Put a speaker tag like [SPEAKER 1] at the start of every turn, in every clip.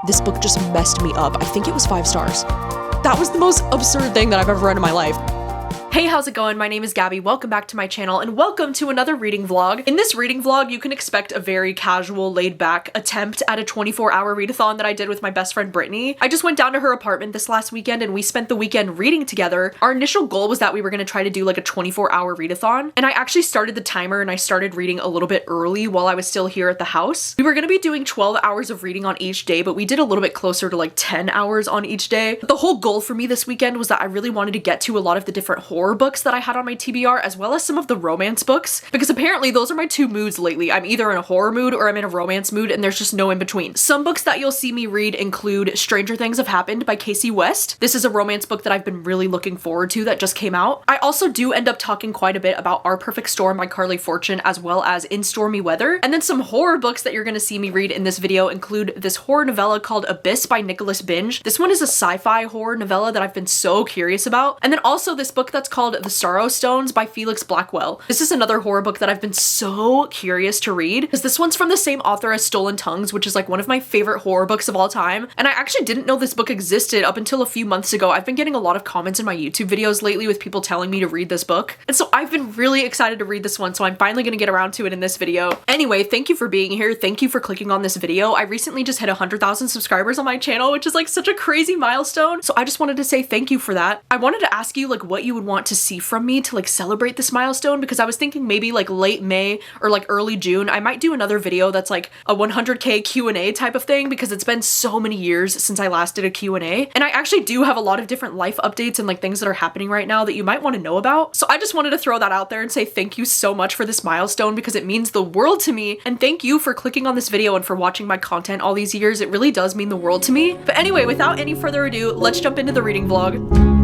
[SPEAKER 1] this book just messed me up. I think it was 5 stars. That was the most absurd thing that I've ever read in my life. Hey, how's it going? My name is Gabby. Welcome back to my channel and welcome to another reading vlog. In this reading vlog, you can expect a very casual, laid-back attempt at a 24-hour readathon that I did with my best friend Brittany. I just went down to her apartment this last weekend and we spent the weekend reading together. Our initial goal was that we were going to try to do like a 24-hour readathon, and I actually started the timer and I started reading a little bit early while I was still here at the house. We were going to be doing 12 hours of reading on each day, but we did a little bit closer to like 10 hours on each day. But the whole goal for me this weekend was that I really wanted to get to a lot of the different horror books that I had on my TBR, as well as some of the romance books, because apparently those are my two moods lately. I'm either in a horror mood or I'm in a romance mood, and there's just no in between. Some books that you'll see me read include Stranger Things Have Happened by Kasie West. This is a romance book that I've been really looking forward to that just came out. I also do end up talking quite a bit about Our Perfect Storm by Carley, as well as In Stormy Weather. And then some horror books that you're going to see me read in this video include this horror novella called Abyss by Binge. This one is a sci-fi horror novella that I've been so curious about. And then also this book that's called The Sorrowstones by Felix Blackwell. This is another horror book that I've been so curious to read because this one's from the same author as Stolen Tongues, which is like one of my favorite horror books of all time. And I actually didn't know this book existed up until a few months ago. I've been getting a lot of comments in my YouTube videos lately with people telling me to read this book. And so I've been really excited to read this one, so I'm finally gonna get around to it in this video. Anyway, thank you for being here. Thank you for clicking on this video. I recently just hit 100,000 subscribers on my channel, which is like such a crazy milestone. So I just wanted to say thank you for that. I wanted to ask you like what you would want to see from me to like celebrate this milestone, because I was thinking maybe like late May or like early June, I might do another video that's like a 100K Q&A type of thing, because it's been so many years since I last did a Q&A. And I actually do have a lot of different life updates and like things that are happening right now that you might want to know about. So I just wanted to throw that out there and say thank you so much for this milestone, because it means the world to me. And thank you for clicking on this video and for watching my content all these years. It really does mean the world to me. But anyway, without any further ado, let's jump into the reading vlog.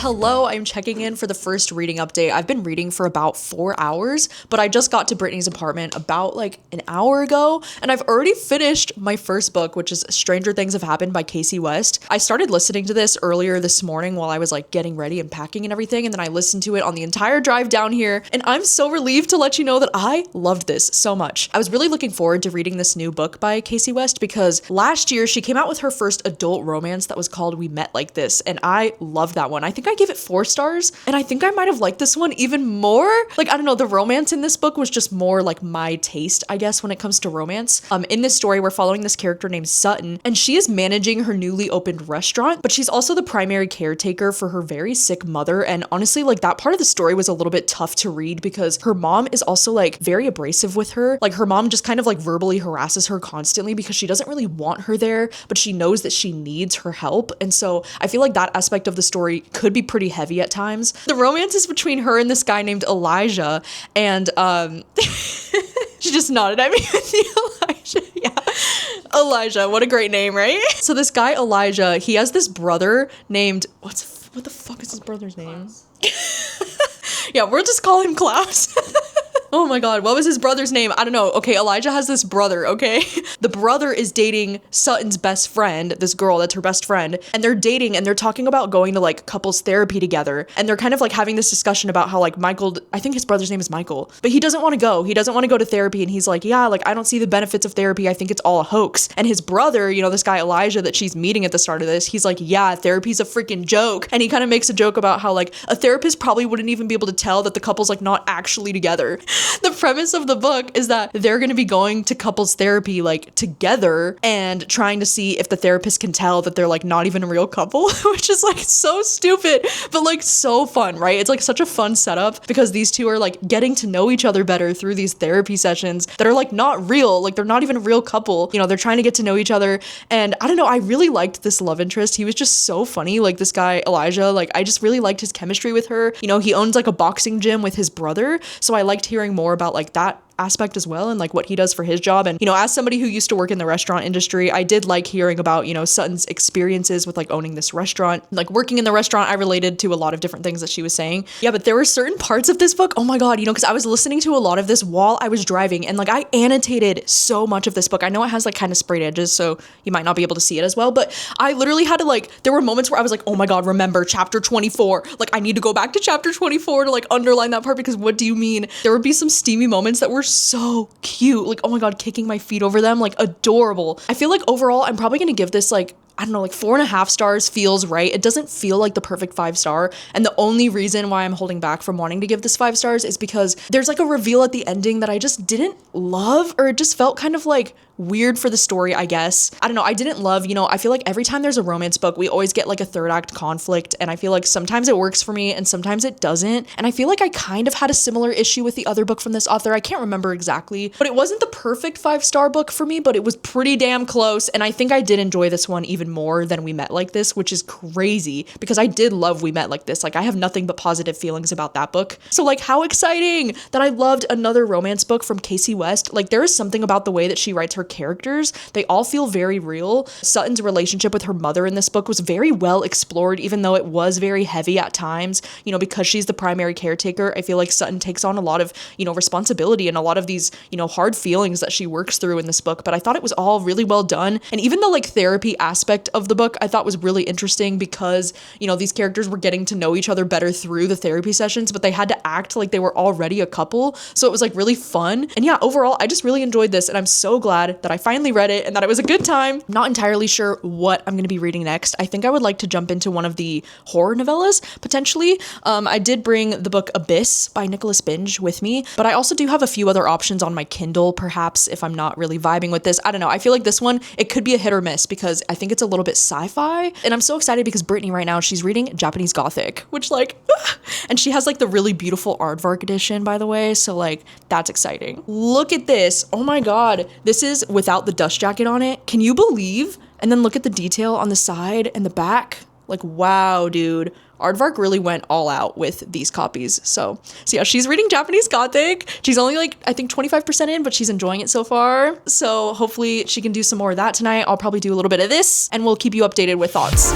[SPEAKER 1] Hello, I'm checking in for the first reading update. I've been reading for about 4 hours, but I just got to Brittany's apartment about like an hour ago, and I've already finished my first book, which is Stranger Things Have Happened by Kasie West. I started listening to this earlier this morning while I was like getting ready and packing and everything, and then I listened to it on the entire drive down here, and I'm so relieved to let you know that I loved this so much. I was really looking forward to reading this new book by Kasie West because last year she came out with her first adult romance that was called We Met Like This, and I loved that one. I think I gave it 4 stars, and I think I might have liked this one even more. Like, I don't know, the romance in this book was just more like my taste, I guess, when it comes to romance. In this story, we're following this character named Sutton, and she is managing her newly opened restaurant, but she's also the primary caretaker for her very sick mother. And honestly, like that part of the story was a little bit tough to read because her mom is also like very abrasive with her. Like her mom just kind of like verbally harasses her constantly because she doesn't really want her there, but she knows that she needs her help. And so I feel like that aspect of the story could be pretty heavy at times. The romance is between her and this guy named Elijah, and she just nodded at me with the Elijah. Yeah, Elijah, what a great name, right? So this guy Elijah, he has this brother named what the fuck is his brother's name? Yeah, we'll just call him Klaus. Oh my god, what was his brother's name? I don't know. Okay, Elijah has this brother, okay? The brother is dating Sutton's best friend, this girl that's her best friend, and they're dating and they're talking about going to like couples therapy together, and they're kind of like having this discussion about how like Michael, I think his brother's name is Michael, but he doesn't want to go. He doesn't want to go to therapy, and he's like, yeah, like I don't see the benefits of therapy. I think it's all a hoax. And his brother, you know, this guy Elijah that she's meeting at the start of this, he's like, yeah, therapy's a freaking joke. And he kind of makes a joke about how like a therapist probably wouldn't even be able to tell that the couple's like not actually together. The premise of the book is that they're going to be going to couples therapy like together and trying to see if the therapist can tell that they're like not even a real couple, which is like so stupid, but like so fun, right? It's like such a fun setup because these two are like getting to know each other better through these therapy sessions that are like not real, like they're not even a real couple, you know, they're trying to get to know each other. And I don't know, I really liked this love interest. He was just so funny, like this guy Elijah, like I just really liked his chemistry with her. You know, he owns like a boxing gym with his brother, so I liked hearing more about like that aspect as well, and like what he does for his job. And, you know, as somebody who used to work in the restaurant industry, I did like hearing about, you know, Sutton's experiences with like owning this restaurant. Like working in the restaurant, I related to a lot of different things that she was saying. Yeah, but there were certain parts of this book, oh my God, you know, because I was listening to a lot of this while I was driving, and like I annotated so much of this book. I know it has like kind of sprayed edges, so you might not be able to see it as well, but I literally had to like, there were moments where I was like, oh my God, remember chapter 24. Like I need to go back to chapter 24 to like underline that part, because what do you mean? There would be some steamy moments that were so cute. Like, oh my God, kicking my feet over them, like adorable. I feel like overall, I'm probably going to give this like, I don't know, like 4.5 stars feels right. It doesn't feel like the perfect 5-star. And the only reason why I'm holding back from wanting to give this 5 stars is because there's like a reveal at the ending that I just didn't love, or it just felt kind of like weird for the story, I guess. I don't know. I didn't love, you know, I feel like every time there's a romance book, we always get like a third act conflict. And I feel like sometimes it works for me and sometimes it doesn't. And I feel like I kind of had a similar issue with the other book from this author. I can't remember exactly, but it wasn't the perfect 5-star book for me, but it was pretty damn close. And I think I did enjoy this one even more than We Met Like This, which is crazy because I did love We Met Like This. Like I have nothing but positive feelings about that book. So like how exciting that I loved another romance book from Kasie West. Like there is something about the way that she writes her characters. They all feel very real. Sutton's relationship with her mother in this book was very well explored, even though it was very heavy at times, you know, because she's the primary caretaker. I feel like Sutton takes on a lot of, you know, responsibility and a lot of these, you know, hard feelings that she works through in this book. But I thought it was all really well done. And even the like therapy aspect of the book I thought was really interesting because, you know, these characters were getting to know each other better through the therapy sessions, but they had to act like they were already a couple. So it was like really fun. And yeah, overall, I just really enjoyed this, and I'm so glad that I finally read it and that it was a good time. I'm not entirely sure what I'm going to be reading next. I think I would like to jump into one of the horror novellas, potentially. I did bring the book Abyss by Binge with me, but I also do have a few other options on my Kindle, perhaps, if I'm not really vibing with this. I don't know. I feel like this one, it could be a hit or miss because I think it's a little bit sci-fi, and I'm so excited because Brittany right now, she's reading Japanese Gothic, which like, and she has like the really beautiful aardvark edition, by the way, so like, that's exciting. Look at this. Oh my God. This is without the dust jacket on it. Can you believe? And then look at the detail on the side and the back. Like, wow, dude. Aardvark really went all out with these copies. So yeah, she's reading Japanese Gothic. She's only like, I think 25% in, but she's enjoying it so far. So hopefully she can do some more of that tonight. I'll probably do a little bit of this and we'll keep you updated with thoughts.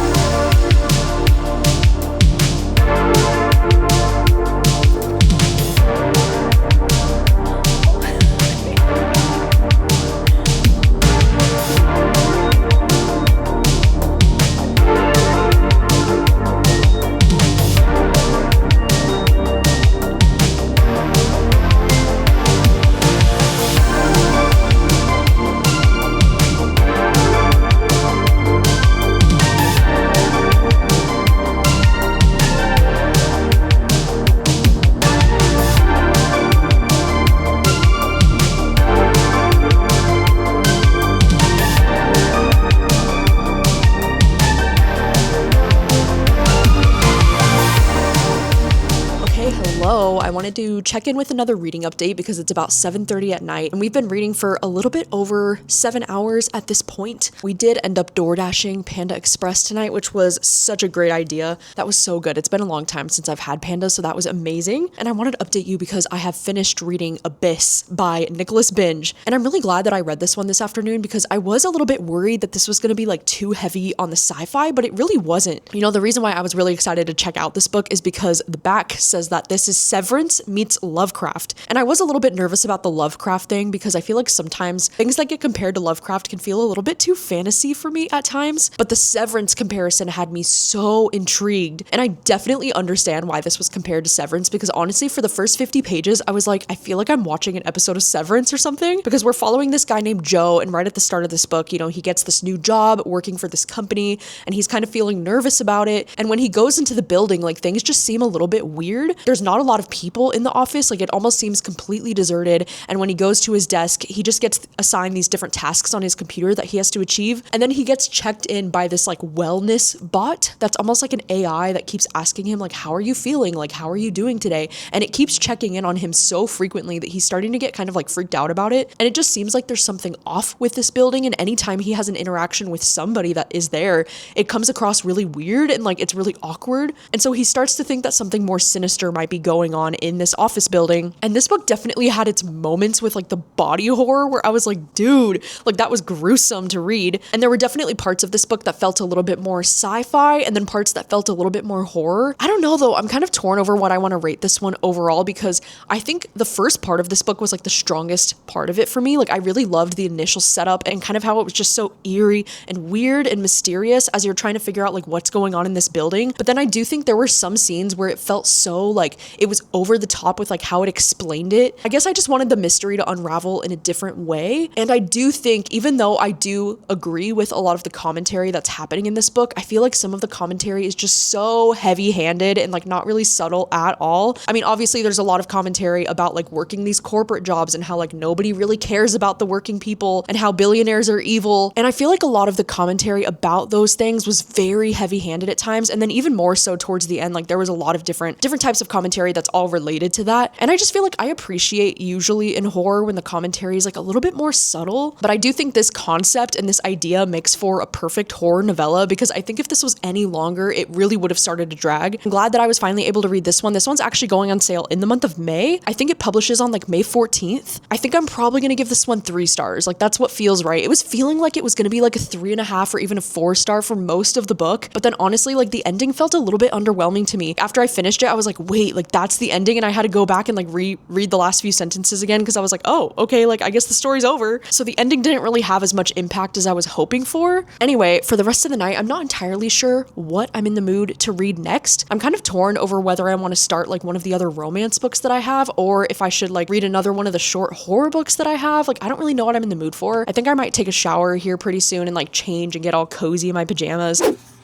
[SPEAKER 1] I wanted to check in with another reading update because it's about 7:30 at night and we've been reading for a little bit over 7 hours at this point. We did end up door dashing Panda Express tonight, which was such a great idea. That was so good. It's been a long time since I've had Panda, so that was amazing. And I wanted to update you because I have finished reading Abyss by Binge. And I'm really glad that I read this one this afternoon because I was a little bit worried that this was going to be like too heavy on the sci-fi, but it really wasn't. You know, the reason why I was really excited to check out this book is because the back says that this is Severance meets Lovecraft. And I was a little bit nervous about the Lovecraft thing because I feel like sometimes things that get compared to Lovecraft can feel a little bit too fantasy for me at times. But the Severance comparison had me so intrigued. And I definitely understand why this was compared to Severance because honestly, for the first 50 pages, I was like, I feel like I'm watching an episode of Severance or something because we're following this guy named Joe. And right at the start of this book, you know, he gets this new job working for this company and he's kind of feeling nervous about it. And when he goes into the building, like things just seem a little bit weird. There's not a lot of people in the office. Like it almost seems completely deserted. And when he goes to his desk, he just gets assigned these different tasks on his computer that he has to achieve. And then he gets checked in by this like wellness bot that's almost like an AI that keeps asking him like, how are you feeling? Like, how are you doing today? And it keeps checking in on him so frequently that he's starting to get kind of like freaked out about it. And it just seems like there's something off with this building. And anytime he has an interaction with somebody that is there, it comes across really weird and like it's really awkward. And so he starts to think that something more sinister might be going going on in this office building. And this book definitely had its moments with like the body horror where I was like, dude, like that was gruesome to read. And there were definitely parts of this book that felt a little bit more sci-fi and then parts that felt a little bit more horror. I don't know though, I'm kind of torn over what I want to rate this one overall, because I think the first part of this book was like the strongest part of it for me. Like I really loved the initial setup and kind of how it was just so eerie and weird and mysterious as you're trying to figure out like what's going on in this building. But then I do think there were some scenes where it felt so like it was over the top with like how it explained it. I guess I just wanted the mystery to unravel in a different way. And I do think, even though I do agree with a lot of the commentary that's happening in this book, I feel like some of the commentary is just so heavy-handed and like not really subtle at all. I mean, obviously there's a lot of commentary about like working these corporate jobs and how like nobody really cares about the working people and how billionaires are evil. And I feel like a lot of the commentary about those things was very heavy-handed at times. And then even more so towards the end, like there was a lot of different types of commentary that's all related to that. And I just feel like I appreciate usually in horror when the commentary is like a little bit more subtle. But I do think this concept and this idea makes for a perfect horror novella, because I think if this was any longer, it really would have started to drag. I'm glad that I was finally able to read this one. This one's actually going on sale in the month of May. I think it publishes on like May 14th. I think I'm probably going to give this one 3 stars. Like that's what feels right. It was feeling like it was going to be like a 3.5 or even a 4-star for most of the book. But then honestly, like the ending felt a little bit underwhelming to me. After I finished it, I was like, wait, like that's the ending. And I had to go back and like reread the last few sentences again, because I was like, oh, okay, like I guess the story's over. So the ending didn't really have as much impact as I was hoping for. Anyway, for the rest of the night, I'm not entirely sure what I'm in the mood to read next. I'm kind of torn over whether I want to start like one of the other romance books that I have, or if I should like read another one of the short horror books that I have. Like I don't really know what I'm in the mood for. I think I might take a shower here pretty soon and like change and get all cozy in my pajamas.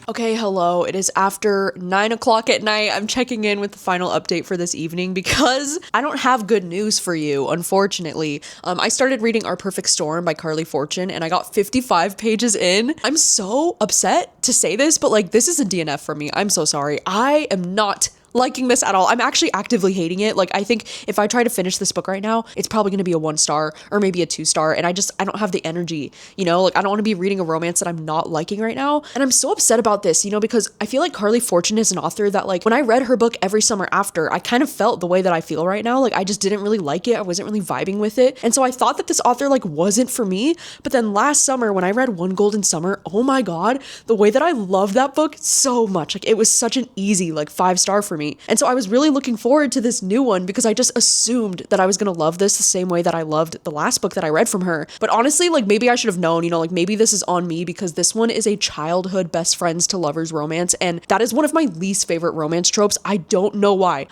[SPEAKER 1] Okay, hello. It is after 9 o'clock at night. I'm checking in with the final update for this evening because I don't have good news for you, unfortunately. I started reading Our Perfect Storm by Carly Fortune and I got 55 pages in. I'm so upset to say this, but like this is a DNF for me. I'm so sorry. I am not liking this at all. I'm actually actively hating it. Like I think if I try to finish this book right now, it's probably going to be a 1-star or maybe a 2-star. And I don't have the energy, you know, like I don't want to be reading a romance that I'm not liking right now. And I'm so upset about this, you know, because I feel like Carly Fortune is an author that like when I read her book Every Summer After, I kind of felt the way that I feel right now. Like I just didn't really like it. I wasn't really vibing with it. And so I thought that this author like wasn't for me. But then last summer when I read One Golden Summer, oh my God, the way that I loved that book so much. Like it was such an easy like 5-star for me. And so I was really looking forward to this new one because I just assumed that I was going to love this the same way that I loved the last book that I read from her. But honestly, like maybe I should have known, you know, like maybe this is on me because this one is a childhood best friends to lovers romance. And that is one of my least favorite romance tropes. I don't know why.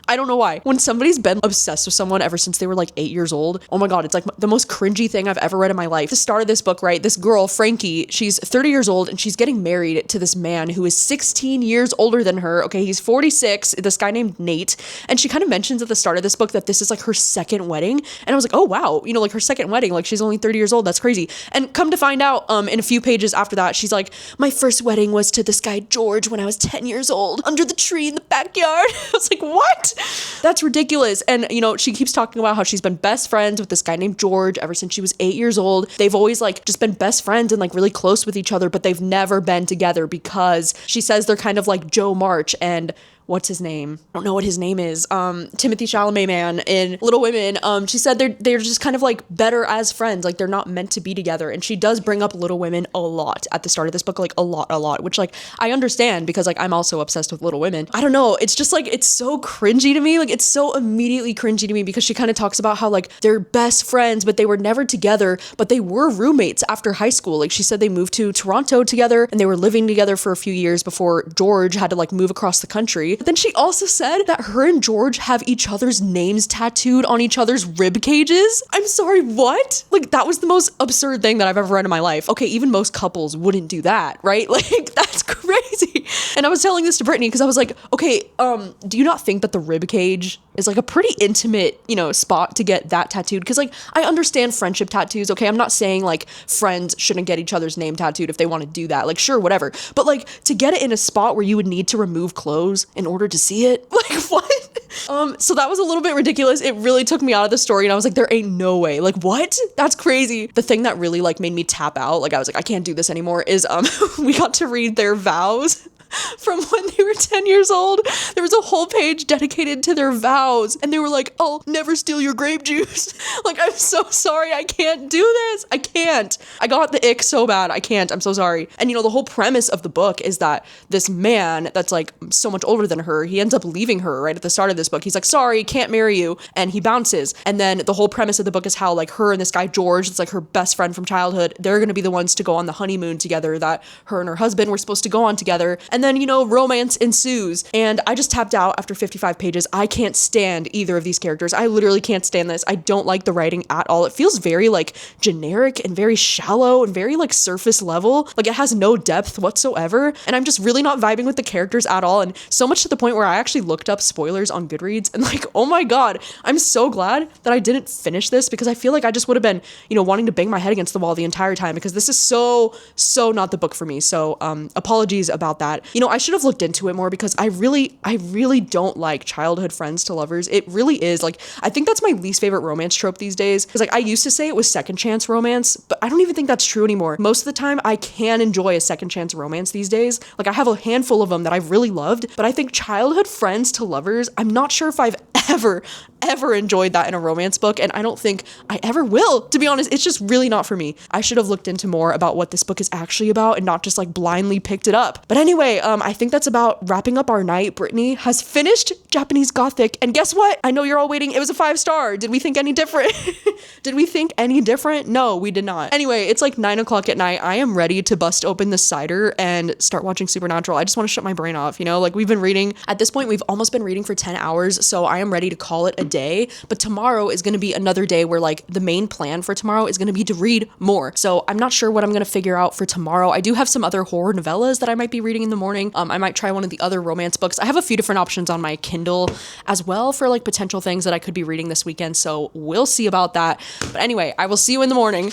[SPEAKER 1] When somebody's been obsessed with someone ever since they were like 8 years old, oh my God, it's like the most cringy thing I've ever read in my life. The start of this book, right? This girl, Frankie, she's 30 years old and she's getting married to this man who is 16 years older than her. Okay, he's 46, this guy named Nate. And she kind of mentions at the start of this book that this is like her second wedding. And I was like, oh wow, you know, like her second wedding, like she's only 30 years old. That's crazy. And come to find out, in a few pages after that, she's like, my first wedding was to this guy, George, when I was 10 years old, under the tree in the backyard. I was like, what? That's ridiculous. And, you know, she keeps talking about how she's been best friends with this guy named George ever since she was 8 years old. They've always like just been best friends and like really close with each other, but they've never been together because she says they're kind of like Joe March and what's his name? I don't know what his name is. Timothy Chalamet man in Little Women. She said they're just kind of like better as friends. Like they're not meant to be together. And she does bring up Little Women a lot at the start of this book, like a lot, which like I understand because like I'm also obsessed with Little Women. I don't know. It's just like, it's so cringy to me. Like it's so immediately cringy to me because she kind of talks about how like they're best friends, but they were never together, but they were roommates after high school. Like she said they moved to Toronto together and they were living together for a few years before George had to like move across the country. But then she also said that her and George have each other's names tattooed on each other's rib cages. I'm sorry, what? Like that was the most absurd thing that I've ever read in my life. Okay, even most couples wouldn't do that, right? Like that's crazy. And I was telling this to Brittany because I was like, okay, do you not think that the rib cage is like a pretty intimate, you know, spot to get that tattooed? Because like I understand friendship tattoos. Okay, I'm not saying like friends shouldn't get each other's name tattooed if they want to do that. Like sure, whatever. But like to get it in a spot where you would need to remove clothes in order to see it, like what? So that was a little bit ridiculous. It really took me out of the story and I was like, there ain't no way. Like what? That's crazy. The thing that really like made me tap out, like I was like, I can't do this anymore, is we got to read their vows. from when they were 10 years old. There was a whole page dedicated to their vows, and they were like, I'll never steal your grape juice. Like, I'm so sorry, I can't do this. I can't. I got the ick so bad. I can't. I'm so sorry. And the whole premise of the book is that this man that's like so much older than her, he ends up leaving her right at the start of this book. He's like, sorry, can't marry you. And he bounces. And then the whole premise of the book is how like her and this guy, George, it's like her best friend from childhood, they're going to be the ones to go on the honeymoon together that her and her husband were supposed to go on together. And then, romance ensues. And I just tapped out after 55 pages. I can't stand either of these characters. I literally can't stand this. I don't like the writing at all. It feels very like generic and very shallow and very like surface level. Like it has no depth whatsoever. And I'm just really not vibing with the characters at all. And so much to the point where I actually looked up spoilers on Goodreads and like, oh my God, I'm so glad that I didn't finish this because I feel like I just would have been, wanting to bang my head against the wall the entire time because this is so not the book for me. So apologies about that. I should have looked into it more because I really don't like childhood friends to lovers. It really is like, I think that's my least favorite romance trope these days. Because like I used to say it was second chance romance, but I don't even think that's true anymore. Most of the time I can enjoy a second chance romance these days. Like I have a handful of them that I've really loved, but I think childhood friends to lovers, I'm not sure if I've ever enjoyed that in a romance book, and I don't think I ever will. To be honest, it's just really not for me. I should have looked into more about what this book is actually about and not just like blindly picked it up. But anyway, I think that's about wrapping up our night. Brittany has finished Japanese Gothic, and guess what? I know you're all waiting. It was a 5-star. Did we think any different? Did we think any different? No, we did not. Anyway, it's like 9 o'clock at night. I am ready to bust open the cider and start watching Supernatural. I just want to shut my brain off, like we've been reading. At this point, we've almost been reading for 10 hours, so I am ready to call it a day. But tomorrow is going to be another day where like the main plan for tomorrow is going to be to read more. So I'm not sure what I'm going to figure out for tomorrow. I do have some other horror novellas that I might be reading in the morning. I might try one of the other romance books. I have a few different options on my Kindle as well for like potential things that I could be reading this weekend. So we'll see about that. But anyway, I will see you in the morning.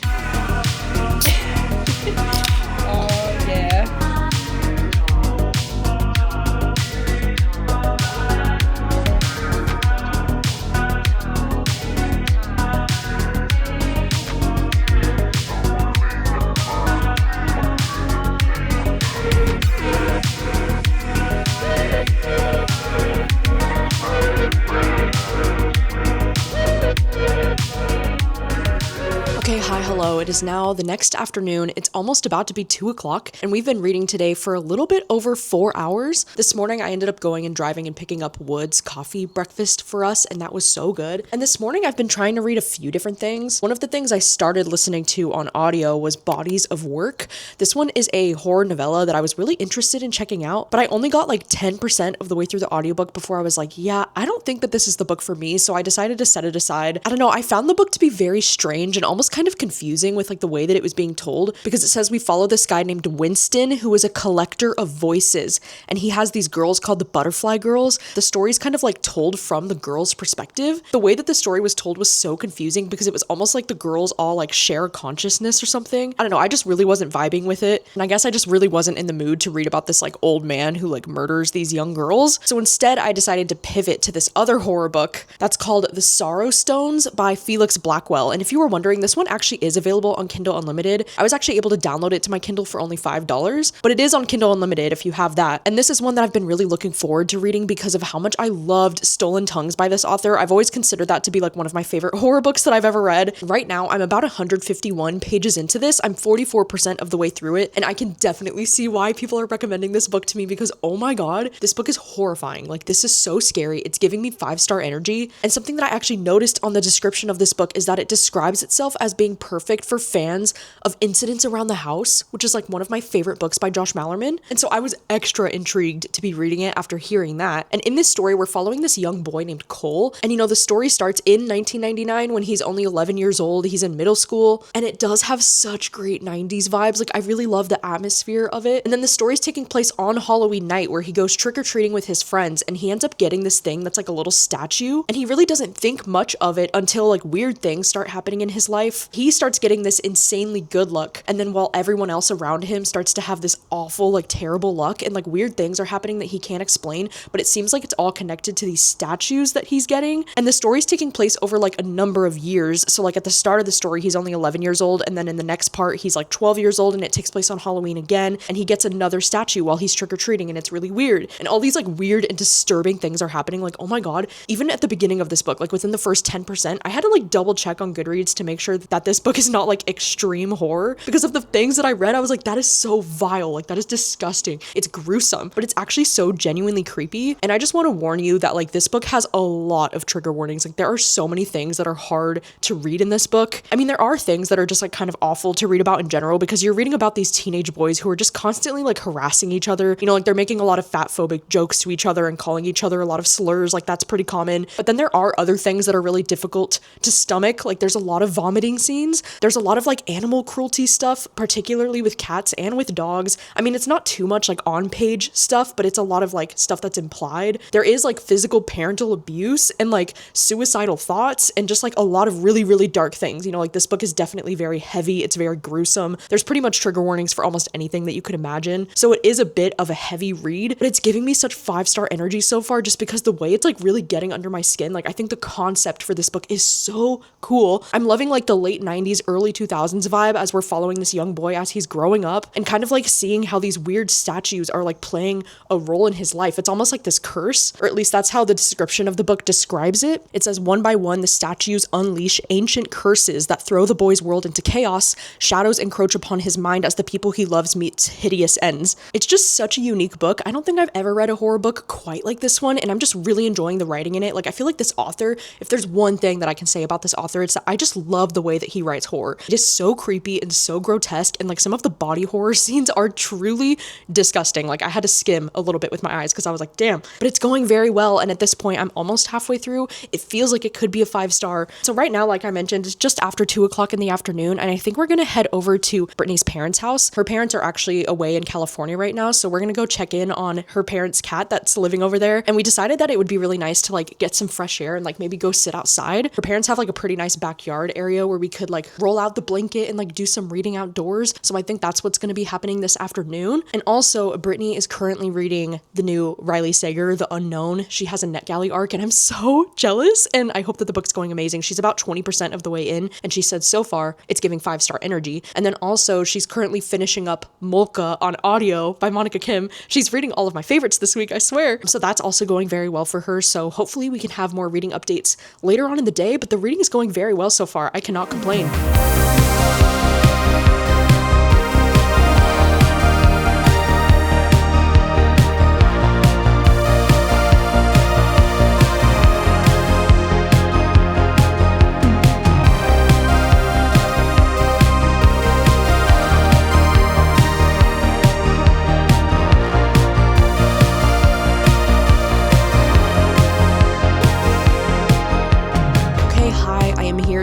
[SPEAKER 1] Hello, it is now the next afternoon. It's almost about to be 2 o'clock, and we've been reading today for a little bit over 4 hours. This morning, I ended up going and driving and picking up Wood's coffee breakfast for us, and that was so good. And this morning, I've been trying to read a few different things. One of the things I started listening to on audio was Bodies of Work. This one is a horror novella that I was really interested in checking out, but I only got like 10% of the way through the audiobook before I was like, yeah, I don't think that this is the book for me, so I decided to set it aside. I don't know, I found the book to be very strange and almost kind of confusing with like the way that it was being told, because it says we follow this guy named Winston who is a collector of voices, and he has these girls called the Butterfly Girls. The story's kind of like told from the girls' perspective. The way that the story was told was so confusing because it was almost like the girls all like share a consciousness or something. I don't know, I just really wasn't vibing with it, and I guess I just really wasn't in the mood to read about this like old man who like murders these young girls. So instead I decided to pivot to this other horror book that's called The Sorrowstones by Felix Blackwell. And if you were wondering, this one actually is available on Kindle Unlimited. I was actually able to download it to my Kindle for only $5, but it is on Kindle Unlimited if you have that. And this is one that I've been really looking forward to reading because of how much I loved Stolen Tongues by this author. I've always considered that to be like one of my favorite horror books that I've ever read. Right now, I'm about 151 pages into this. I'm 44% of the way through it, and I can definitely see why people are recommending this book to me because, oh my God, this book is horrifying. Like, this is so scary. It's giving me 5-star energy. And something that I actually noticed on the description of this book is that it describes itself as being perfect for fans of Incidents Around the House, which is like one of my favorite books by Josh Malerman. And so I was extra intrigued to be reading it after hearing that. And in this story, we're following this young boy named Cole. And the story starts in 1999 when he's only 11 years old. He's in middle school, and it does have such great 90s vibes. Like, I really love the atmosphere of it. And then the story's taking place on Halloween night where he goes trick-or-treating with his friends, and he ends up getting this thing that's like a little statue, and he really doesn't think much of it until like weird things start happening in his life. He starts getting this insanely good luck, and then while everyone else around him starts to have this awful, like terrible luck, and like weird things are happening that he can't explain, but it seems like it's all connected to these statues that he's getting. And the story's taking place over like a number of years. So like at the start of the story, he's only 11 years old, and then in the next part, he's like 12 years old, and it takes place on Halloween again, and he gets another statue while he's trick-or-treating, and it's really weird. And all these like weird and disturbing things are happening. Like, oh my god, even at the beginning of this book, like within the first 10%, I had to like double check on Goodreads to make sure that this book is not like extreme horror, because of the things that I read. I was like, that is so vile, like that is disgusting, it's gruesome, but it's actually so genuinely creepy. And I just want to warn you that like this book has a lot of trigger warnings. Like there are so many things that are hard to read in this book. I mean, there are things that are just like kind of awful to read about in general, because you're reading about these teenage boys who are just constantly like harassing each other, you know, like they're making a lot of fat phobic jokes to each other and calling each other a lot of slurs, like that's pretty common. But then there are other things that are really difficult to stomach. Like there's a lot of vomiting scenes, there's a lot of like animal cruelty stuff, particularly with cats and with dogs. I mean, it's not too much like on page stuff, but it's a lot of like stuff that's implied. There is like physical parental abuse and like suicidal thoughts and just like a lot of really, really dark things. You know, like this book is definitely very heavy. It's very gruesome. There's pretty much trigger warnings for almost anything that you could imagine. So it is a bit of a heavy read, but it's giving me such 5-star energy so far, just because the way it's like really getting under my skin. Like I think the concept for this book is so cool. I'm loving like the late 90s, early 2000s vibe as we're following this young boy as he's growing up, and kind of like seeing how these weird statues are like playing a role in his life. It's almost like this curse, or at least that's how the description of the book describes it. It says, one by one, the statues unleash ancient curses that throw the boy's world into chaos. Shadows encroach upon his mind as the people he loves meet hideous ends. It's just such a unique book. I don't think I've ever read a horror book quite like this one, and I'm just really enjoying the writing in it. Like I feel like this author, if there's one thing that I can say about this author, it's that I just love the way that he writes horror. It is so creepy and so grotesque, and like some of the body horror scenes are truly disgusting. Like I had to skim a little bit with my eyes because I was like, damn, but it's going very well. And at this point, I'm almost halfway through. It feels like it could be a 5-star. So right now, like I mentioned, it's just after 2 o'clock in the afternoon, and I think we're gonna head over to Brittany's parents' house. Her parents are actually away in California right now, so we're gonna go check in on her parents' cat that's living over there. And we decided that it would be really nice to like get some fresh air and like maybe go sit outside. Her parents have like a pretty nice backyard area where we could like roll out the blanket and like do some reading outdoors. So I think that's what's gonna be happening this afternoon. And also, Brittany is currently reading the new Riley Sager, The Unknown. She has a NetGalley arc, and I'm so jealous, and I hope that the book's going amazing. She's about 20% of the way in, and she said so far it's giving 5-star energy. And then also, she's currently finishing up Molka on audio by Monika Kim. She's reading all of my favorites this week, I swear. So that's also going very well for her. So hopefully we can have more reading updates later on in the day, but the reading is going very well so far. I cannot complain.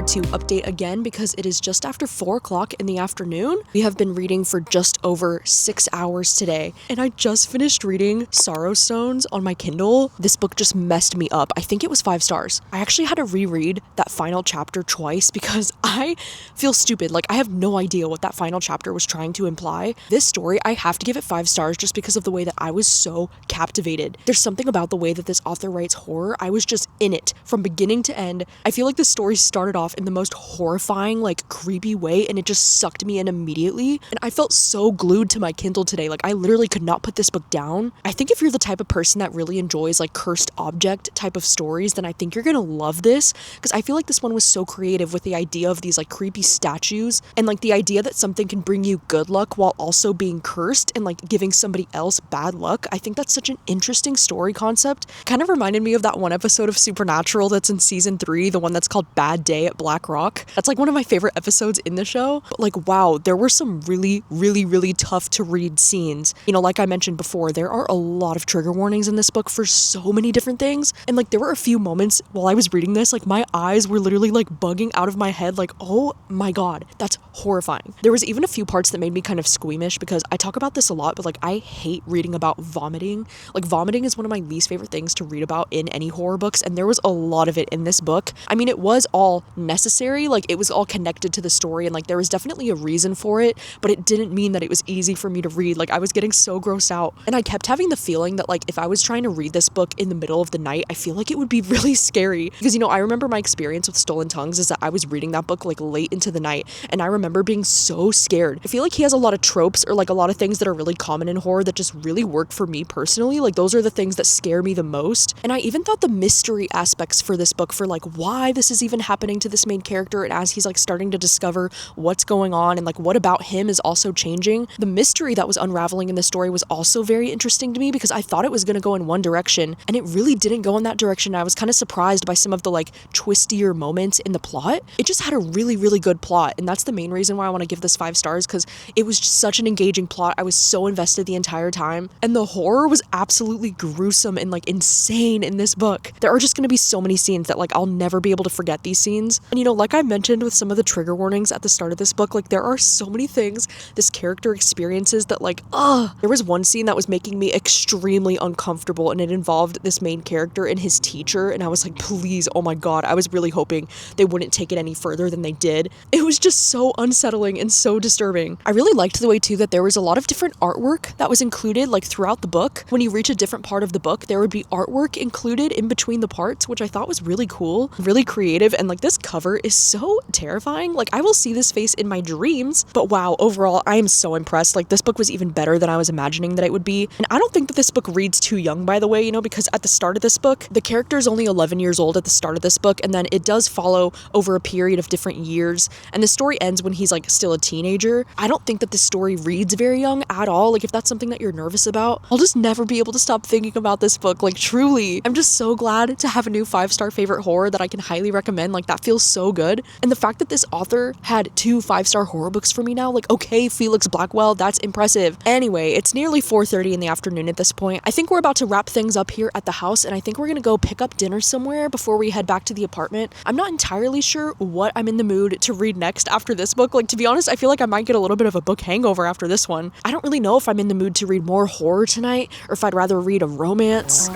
[SPEAKER 1] To update again because it is just after 4 o'clock in the afternoon. We have been reading for just over 6 hours today, and I just finished reading Sorrowstones on my Kindle. This book just messed me up. I think it was 5 stars. I actually had to reread that final chapter twice because I feel stupid. Like I have no idea what that final chapter was trying to imply. This story, I have to give it 5 stars just because of the way that I was so captivated. There's something about the way that this author writes horror. I was just in it from beginning to end. I feel like the story started off in the most horrifying, like creepy way, and it just sucked me in immediately. And I felt so glued to my Kindle today. Like I literally could not put this book down. I think if you're the type of person that really enjoys like cursed object type of stories, then I think you're gonna love this, because I feel like this one was so creative with the idea of these like creepy statues and like the idea that something can bring you good luck while also being cursed and like giving somebody else bad luck. I think that's such an interesting story concept. Kind of reminded me of that one episode of Supernatural that's in season 3, the one that's called Bad Day at Black Rock. That's like one of my favorite episodes in the show. But like, wow, there were some really, really, really tough to read scenes. You know, like I mentioned before, there are a lot of trigger warnings in this book for so many different things. And like, there were a few moments while I was reading this, like my eyes were literally like bugging out of my head. Like, oh my God, that's horrifying. There was even a few parts that made me kind of squeamish because I talk about this a lot, but like I hate reading about vomiting. Like vomiting is one of my least favorite things to read about in any horror books. And there was a lot of it in this book. I mean, it was all all necessary. Like, it was all connected to the story, and like there was definitely a reason for it, but it didn't mean that it was easy for me to read. Like, I was getting so grossed out, and I kept having the feeling that like if I was trying to read this book in the middle of the night, I feel like it would be really scary, because, you know, I remember my experience with Stolen Tongues is that I was reading that book like late into the night, and I remember being so scared. I feel like he has a lot of tropes, or like a lot of things that are really common in horror that just really work for me personally. Like, those are the things that scare me the most. And I even thought the mystery aspects for this book, for like why this is even happening to this main character, and as he's like starting to discover what's going on and like what about him is also changing, the mystery that was unraveling in the story was also very interesting to me, because I thought it was going to go in one direction and it really didn't go in that direction. I was kind of surprised by some of the like twistier moments in the plot. It just had a really, really good plot, and that's the main reason why I want to give this 5 stars, because it was just such an engaging plot. I was so invested the entire time, and the horror was absolutely gruesome and like insane in this book. There are just going to be so many scenes that like I'll never be able to forget these scenes. And, you know, like I mentioned with some of the trigger warnings at the start of this book, like there are so many things this character experiences that like, there was one scene that was making me extremely uncomfortable, and it involved this main character and his teacher, and I was like, please, oh my god, I was really hoping they wouldn't take it any further than they did. It was just so unsettling and so disturbing. I really liked the way too that there was a lot of different artwork that was included like throughout the book. When you reach a different part of the book, there would be artwork included in between the parts, which I thought was really cool, really creative, and like this cover is so terrifying. Like, I will see this face in my dreams. But wow, overall, I am so impressed. Like, this book was even better than I was imagining that it would be. And I don't think that this book reads too young, by the way, you know, because at the start of this book, the character is only 11 years old at the start of this book, and then it does follow over a period of different years, and the story ends when he's like still a teenager. I don't think that this story reads very young at all. Like, if that's something that you're nervous about, I'll just never be able to stop thinking about this book. Like, truly, I'm just so glad to have a new 5-star favorite horror that I can highly recommend. Like, that feels so good. And the fact that this author had 2 5-star horror books for me now, like, okay, Felix Blackwell, that's impressive. Anyway, it's nearly 4:30 in the afternoon at this point. I think we're about to wrap things up here at the house, and I think we're gonna go pick up dinner somewhere before we head back to the apartment. I'm not entirely sure what I'm in the mood to read next after this book. Like, to be honest, I feel like I might get a little bit of a book hangover after this one. I don't really know if I'm in the mood to read more horror tonight, or if I'd rather read a romance.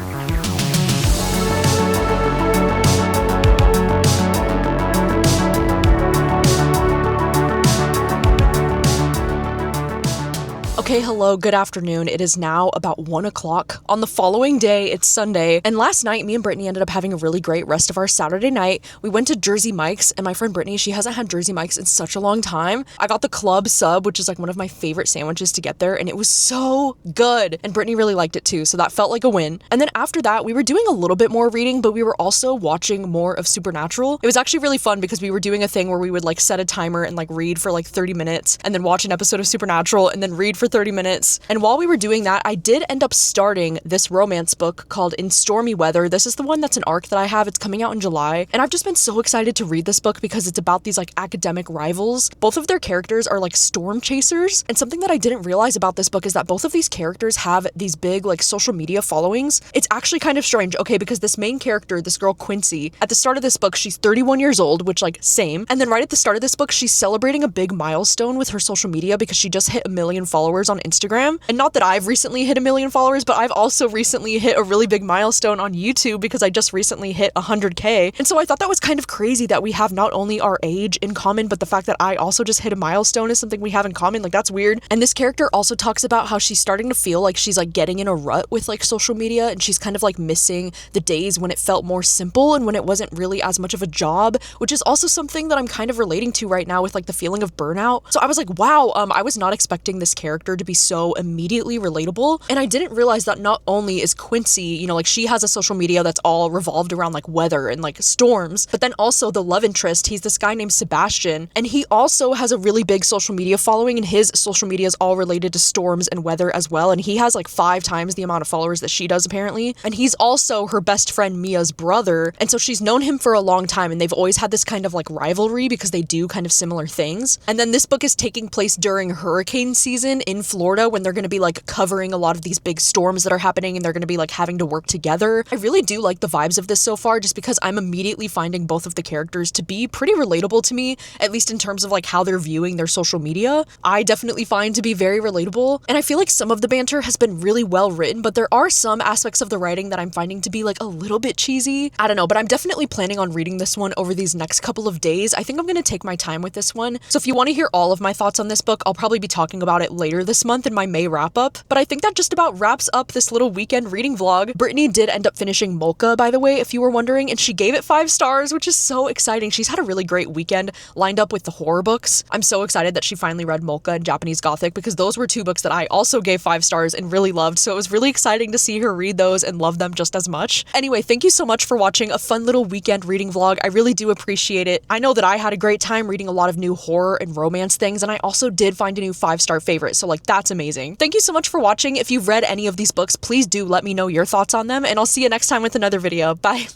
[SPEAKER 1] Okay, hello, good afternoon. It is now about 1 o'clock on the following day. It's Sunday. And last night, me and Brittany ended up having a really great rest of our Saturday night. We went to Jersey Mike's, and my friend Brittany, she hasn't had Jersey Mike's in such a long time. I got the club sub, which is like one of my favorite sandwiches to get there, and it was so good. And Brittany really liked it too, so that felt like a win. And then after that, we were doing a little bit more reading, but we were also watching more of Supernatural. It was actually really fun because we were doing a thing where we would like set a timer and like read for like 30 minutes, and then watch an episode of Supernatural, and then read for 30 minutes. And while we were doing that, I did end up starting this romance book called In Stormy Weather. This is the one that's an arc that I have. It's coming out in July. And I've just been so excited to read this book because it's about these like academic rivals. Both of their characters are like storm chasers. And something that I didn't realize about this book is that both of these characters have these big like social media followings. It's actually kind of strange, okay, because this main character, this girl Quincy, at the start of this book, she's 31 years old, which like same. And then right at the start of this book, she's celebrating a big milestone with her social media because she just hit 1 million followers on Instagram. And not that I've recently hit 1 million followers, but I've also recently hit a really big milestone on YouTube because I just recently hit 100K. And so I thought that was kind of crazy that we have not only our age in common, but the fact that I also just hit a milestone is something we have in common. Like, that's weird. And this character also talks about how she's starting to feel like she's like getting in a rut with like social media, and she's kind of like missing the days when it felt more simple and when it wasn't really as much of a job, which is also something that I'm kind of relating to right now with like the feeling of burnout. So I was like, wow, I was not expecting this character to be so immediately relatable. And I didn't realize that not only is Quincy, you know, like she has a social media that's all revolved around like weather and like storms, but then also the love interest, he's this guy named Sebastian, and he also has a really big social media following, and his social media is all related to storms and weather as well. And he has like 5 times the amount of followers that she does apparently. And he's also her best friend Mia's brother. And so she's known him for a long time, and they've always had this kind of like rivalry because they do kind of similar things. And then this book is taking place during hurricane season in Florida. Florida when they're going to be like covering a lot of these big storms that are happening and they're going to be like having to work together. I really do like the vibes of this so far just because I'm immediately finding both of the characters to be pretty relatable to me, at least in terms of like how they're viewing their social media. I definitely find to be very relatable, and I feel like some of the banter has been really well written, but there are some aspects of the writing that I'm finding to be like a little bit cheesy. I don't know, but I'm definitely planning on reading this one over these next couple of days. I think I'm going to take my time with this one. So if you want to hear all of my thoughts on this book, I'll probably be talking about it later this month in my May wrap up. But I think that just about wraps up this little weekend reading vlog. Brittany did end up finishing Molka, by the way, if you were wondering, and she gave it 5 stars, which is so exciting. She's had a really great weekend lined up with the horror books. I'm so excited that she finally read Molka and Japanese Gothic because those were 2 books that I also gave 5 stars and really loved. So it was really exciting to see her read those and love them just as much. Anyway, thank you so much for watching a fun little weekend reading vlog. I really do appreciate it. I know that I had a great time reading a lot of new horror and romance things, and I also did find a new 5-star favorite, so like that's amazing. Thank you so much for watching. If you've read any of these books, please do let me know your thoughts on them, and I'll see you next time with another video. Bye.